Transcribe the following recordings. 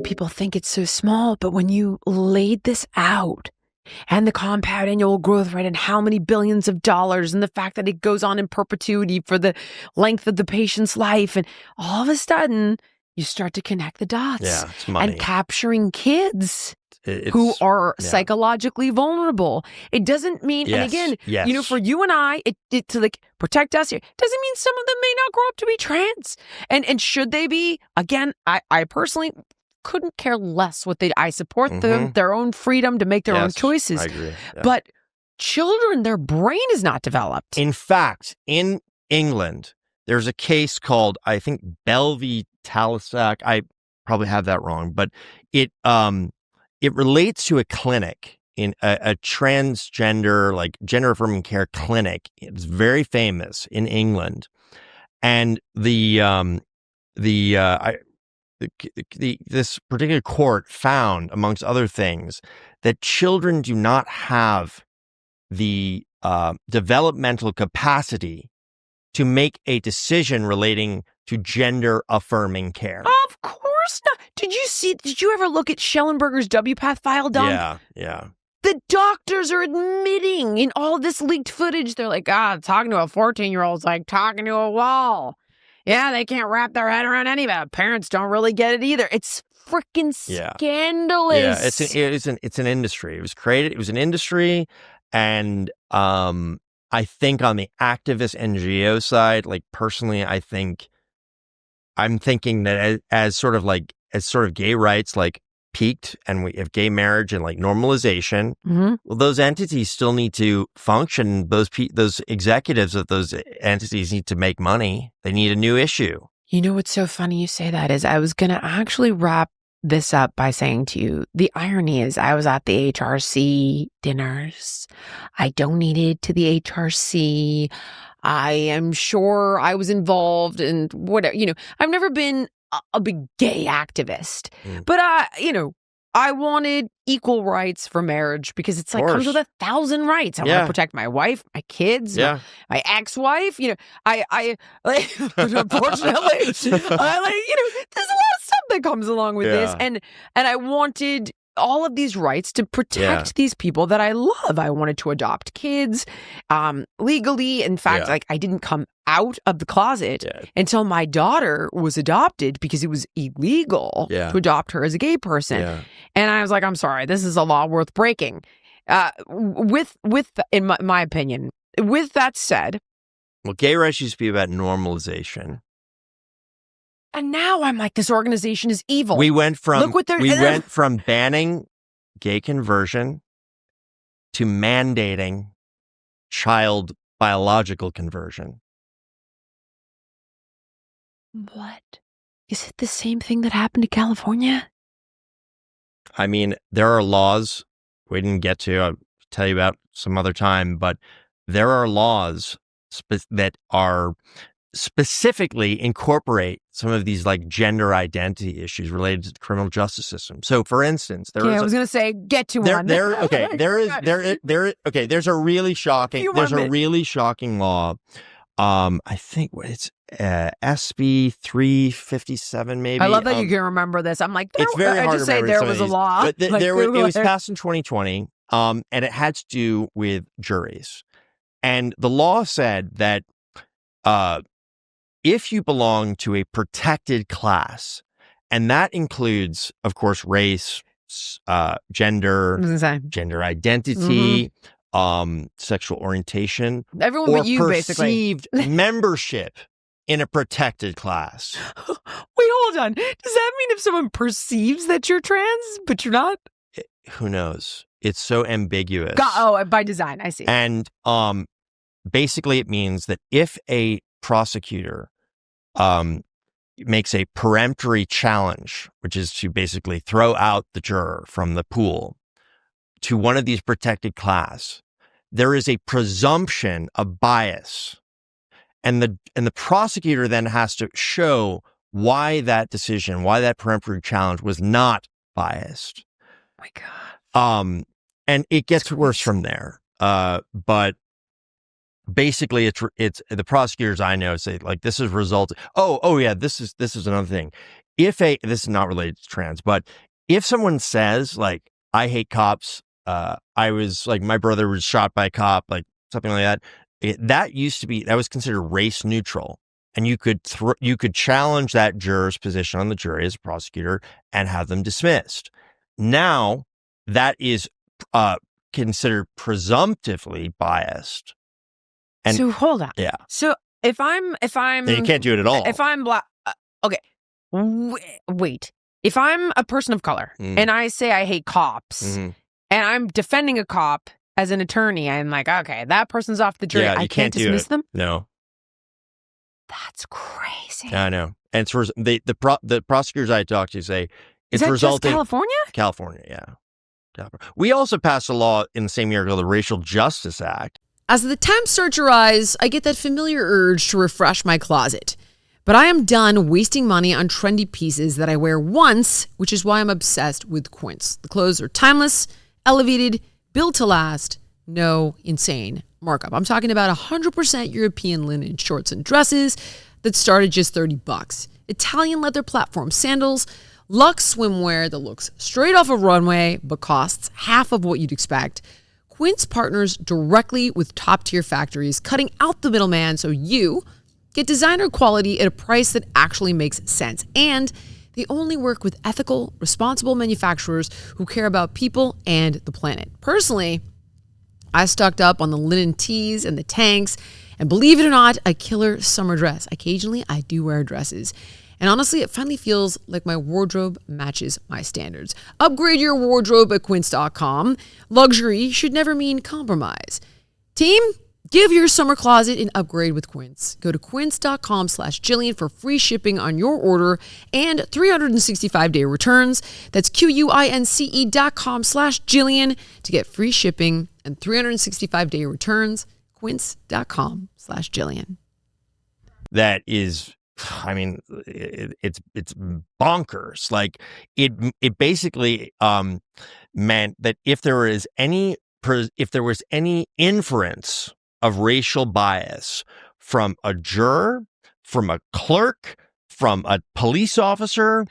people think it's so small, but when you laid this out and the compound annual growth rate and how many billions of dollars and the fact that it goes on in perpetuity for the length of the patient's life, and all of a sudden you start to connect the dots. Yeah, it's money. And capturing kids who are psychologically vulnerable. It doesn't mean, and again, for you and I, it to like protect us here, doesn't mean some of them may not grow up to be trans. And should they be? Again, I personally couldn't care less what I support them, their own freedom to make their own choices. I agree. Yeah. But children, their brain is not developed. In fact, in England, there's a case called, I think, Belvy Talisac. I probably have that wrong, but it relates to a clinic, in a transgender, like gender affirming care clinic. It's very famous in England, and this particular court found, amongst other things, that children do not have the developmental capacity to make a decision relating to gender affirming care. Of course not. Did you ever look at Schellenberger's WPATH file dump? Yeah. The doctors are admitting in all this leaked footage, they're like, talking to a 14-year-old is like talking to a wall. Yeah, they can't wrap their head around any of that. Parents don't really get it either. It's freaking scandalous. Yeah, it's an industry. It was created. It was an industry, and I think on the activist NGO side, like personally, I'm thinking that as sort of gay rights like peaked, and we have gay marriage and like normalization, well, those entities still need to function. Those executives of those entities need to make money. They need a new issue. You know what's so funny you say that is I was going to actually wrap this up by saying to you, the irony is I was at the HRC dinners. I donated to the HRC. I am sure I was involved in whatever, I've never been a big gay activist, but I wanted equal rights for marriage because it's like comes with 1,000 rights. I want to protect my wife, my kids, my ex-wife. I unfortunately, there's a lot of stuff that comes along with this, and I wanted all of these rights to protect these people that I love. I wanted to adopt kids legally. In fact, I didn't come out of the closet until my daughter was adopted because it was illegal to adopt her as a gay person. And I was like, I'm sorry, this is a law worth breaking. In my opinion, with that said, well, gay rights used to be about normalization. And now I'm like, this organization is evil. We went from banning gay conversion to mandating child biological conversion. What? Is it the same thing that happened to California? I mean, there are laws we didn't get to. I'll tell you about some other time, but there are laws that are specifically incorporate some of these like gender identity issues related to the criminal justice system. So, for instance, there's a really shocking law. I think it's SB 357, maybe. I love that you can remember this. I'm like, it's very hard to remember. There was a law, but it was passed in 2020, and it had to do with juries. And the law said that if you belong to a protected class, and that includes, of course, race, gender identity, sexual orientation, everyone or but you, perceived membership in a protected class. Wait, hold on. Does that mean if someone perceives that you're trans, but you're not? Who knows? It's so ambiguous. By design, I see. And basically, it means that if a prosecutor makes a peremptory challenge, which is to basically throw out the juror from the pool to one of these protected class, there is a presumption of bias. And the prosecutor then has to show why that peremptory challenge was not biased. Oh my God. And it gets worse from there. But basically, it's the prosecutors I know say like this is resulted. Oh yeah, this is another thing. this is not related to trans, but if someone says like, I hate cops, I was like, my brother was shot by a cop, like something like that, that was considered race neutral. And you could challenge that juror's position on the jury as a prosecutor and have them dismissed. Now that is considered presumptively biased. And so hold on. Yeah. So if I'm, then you can't do it at all. If I'm black, okay. Wait. If I'm a person of color and I say I hate cops and I'm defending a cop as an attorney, I'm like, okay, that person's off the jury. Yeah, I can't dismiss them. No. That's crazy. I know. And it's the prosecutors I talked to say it's Is that resulting. Just California? California, yeah. We also passed a law in the same year called the Racial Justice Act. As the temps start to rise, I get that familiar urge to refresh my closet. But I am done wasting money on trendy pieces that I wear once, which is why I'm obsessed with Quince. The clothes are timeless, elevated, built to last, no insane markup. I'm talking about 100% European linen shorts and dresses that start at just $30. Italian leather platform sandals, luxe swimwear that looks straight off a runway but costs half of what you'd expect. Quince partners directly with top-tier factories, cutting out the middleman so you get designer quality at a price that actually makes sense. And they only work with ethical, responsible manufacturers who care about people and the planet. Personally, I stocked up on the linen tees and the tanks, and believe it or not, a killer summer dress. Occasionally, I do wear dresses. And honestly, it finally feels like my wardrobe matches my standards. Upgrade your wardrobe at quince.com. Luxury should never mean compromise. Team, give your summer closet an upgrade with Quince. Go to quince.com/Jillian for free shipping on your order and 365-day returns. That's QUINCE.com/Jillian to get free shipping and 365-day returns. Quince.com/Jillian. That is, I mean, it's bonkers. Like it basically meant that if there was any inference of racial bias from a juror, from a clerk, from a police officer,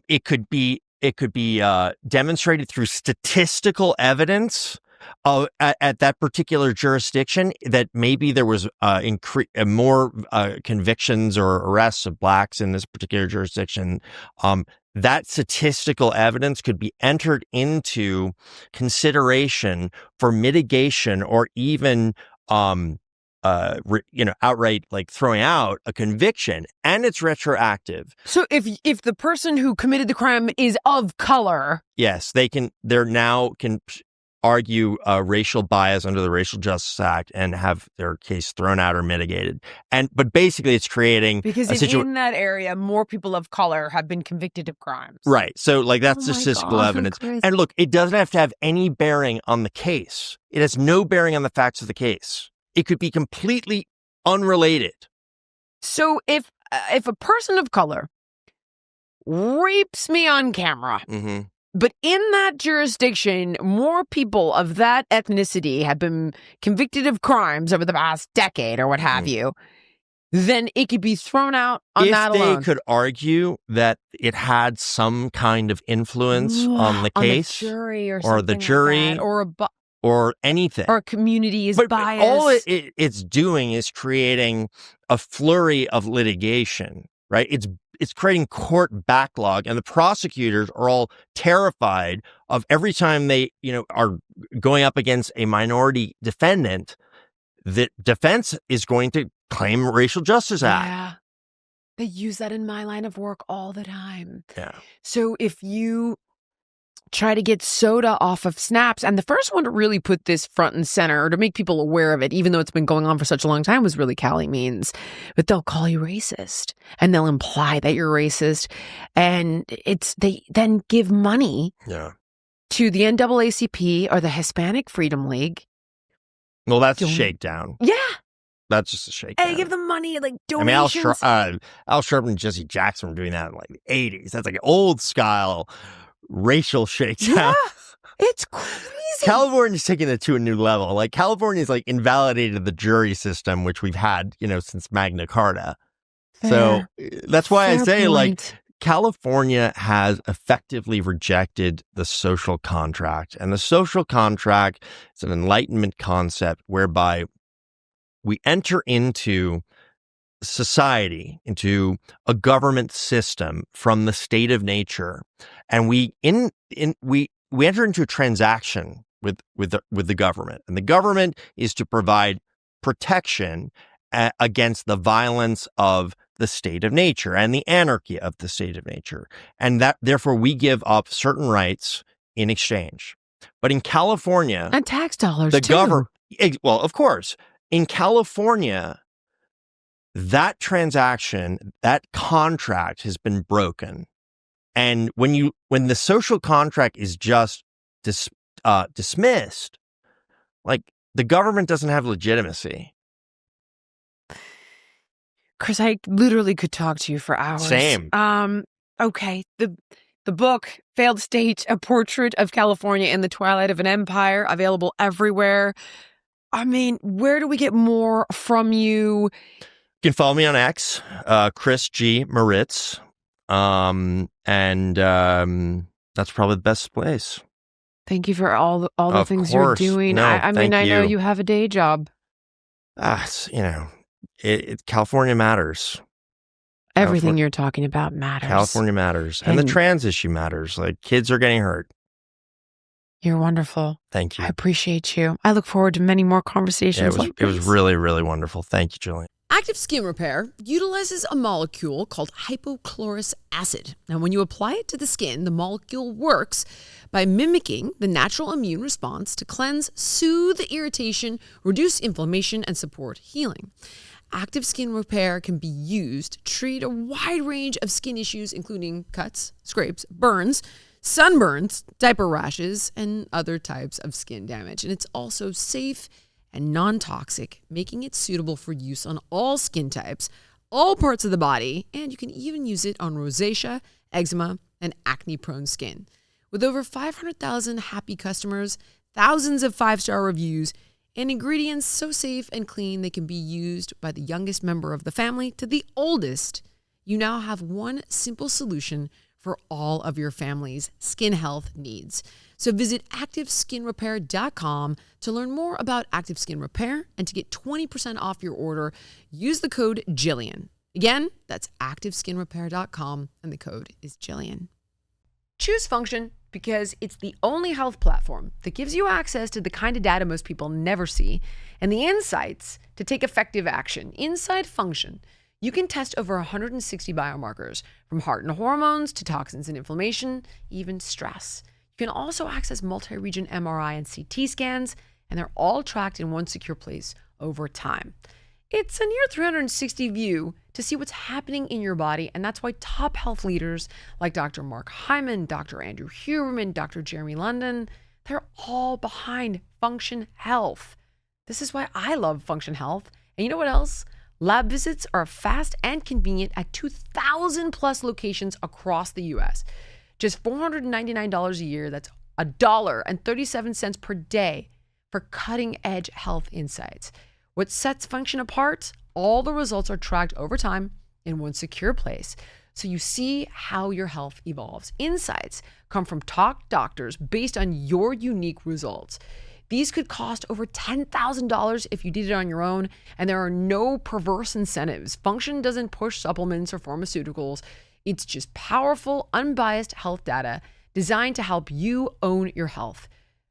it could be demonstrated through statistical evidence at that particular jurisdiction that maybe there was more convictions or arrests of blacks in this particular jurisdiction. That statistical evidence could be entered into consideration for mitigation or even outright like throwing out a conviction, and it's retroactive. So if the person who committed the crime is of color, yes, they can argue racial bias under the Racial Justice Act and have their case thrown out or mitigated. But basically it's creating because in that area, more people of color have been convicted of crimes. Right. So like that's statistical evidence. And look, it doesn't have to have any bearing on the case. It has no bearing on the facts of the case. It could be completely unrelated. So if a person of color rapes me on camera, but in that jurisdiction, more people of that ethnicity have been convicted of crimes over the past decade or what have you, then it could be thrown out on that alone. If they could argue that it had some kind of influence on the case, on the jury or the jury, like that, or anything, or a community is biased. But all it's doing is creating a flurry of litigation, right? It's creating court backlog, and the prosecutors are all terrified of every time they, are going up against a minority defendant, the defense is going to claim Racial Justice Act. Yeah. They use that in my line of work all the time. Yeah. So if you try to get soda off of snaps, and the first one to really put this front and center or to make people aware of it, even though it's been going on for such a long time, was really Cali Means. But they'll call you racist and they'll imply that you're racist, and they then give money to the NAACP or the Hispanic Freedom League. Well, that's a shakedown. Yeah. That's just a shakedown. And they give them money, like donations. I mean, Al Sharpton and Jesse Jackson were doing that in like the 80s. That's like old style racial shakedown. Yeah, it's crazy. California's taking it to a new level. Like California's like invalidated the jury system, which we've had, since Magna Carta. Fair. So that's why I say point. like California has effectively rejected the social contract. And the social contract is an Enlightenment concept whereby we enter into society, into a government system from the state of nature, and we enter into a transaction with the government, and the government is to provide protection against the violence of the state of nature and the anarchy of the state of nature, and that therefore we give up certain rights in exchange. But in California, And tax dollars the too. government, well, of course, in California, that transaction, that contract has been broken. And when the social contract is just dismissed, like, the government doesn't have legitimacy. Chris, I literally could talk to you for hours. Same. Okay. The book, Failed State, A Portrait of California in the Twilight of an Empire, available everywhere. I mean, where do we get more from you? You can follow me on X, Chris G. Moritz. And that's probably the best place. Thank you for all the Of things you're course. doing. No, I mean, thank I know you. you have a day job. California matters. Everything you're talking about matters. California matters. And the And- trans issue matters. Like, kids are getting hurt. You're wonderful. Thank you. I appreciate you. I look forward to many more conversations Yeah, like it was this. really, really wonderful. Thank you, Jillian. Active Skin Repair utilizes a molecule called hypochlorous acid. Now, when you apply it to the skin, the molecule works by mimicking the natural immune response to cleanse, soothe irritation, reduce inflammation, and support healing. Active Skin Repair can be used to treat a wide range of skin issues, including cuts, scrapes, burns, sunburns, diaper rashes, and other types of skin damage. And it's also safe and non-toxic, making it suitable for use on all skin types, all parts of the body, and you can even use it on rosacea, eczema, and acne-prone skin. With over 500,000 happy customers, thousands of 5-star reviews, and ingredients so safe and clean they can be used by the youngest member of the family to the oldest, you now have one simple solution for all of your family's skin health needs. So visit ActiveSkinRepair.com to learn more about Active Skin Repair and to get 20% off your order. Use the code Jillian. Again, that's ActiveSkinRepair.com and the code is Jillian. Choose Function because it's the only health platform that gives you access to the kind of data most people never see and the insights to take effective action. Inside Function, you can test over 160 biomarkers, from heart and hormones to toxins and inflammation, even stress. You can also access multi-region MRI and CT scans, and they're all tracked in one secure place over time. It's a near 360 view to see what's happening in your body, and that's why top health leaders like Dr. Mark Hyman, Dr. Andrew Huberman, Dr. Jeremy London, they're all behind Function Health. This is why I love Function Health. And you know what else? Lab visits are fast and convenient at 2,000 plus locations across the U.S. Just $499 a year, that's $1.37 per day for cutting-edge health insights. What sets Function apart? All the results are tracked over time in one secure place, so you see how your health evolves. Insights come from top doctors based on your unique results. These could cost over $10,000 if you did it on your own, and there are no perverse incentives. Function doesn't push supplements or pharmaceuticals. It's just powerful, unbiased health data designed to help you own your health.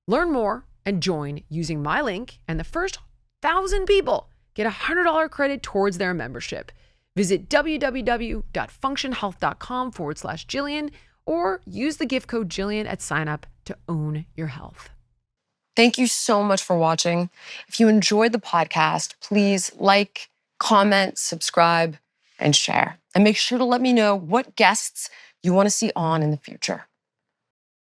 Learn more and join using my link, and the first 1,000 people get $100 credit towards their membership. Visit www.functionhealth.com/Jillian or use the gift code Jillian at sign up to own your health. Thank you so much for watching. If you enjoyed the podcast, please like, comment, subscribe, and share. And make sure to let me know what guests you want to see on in the future.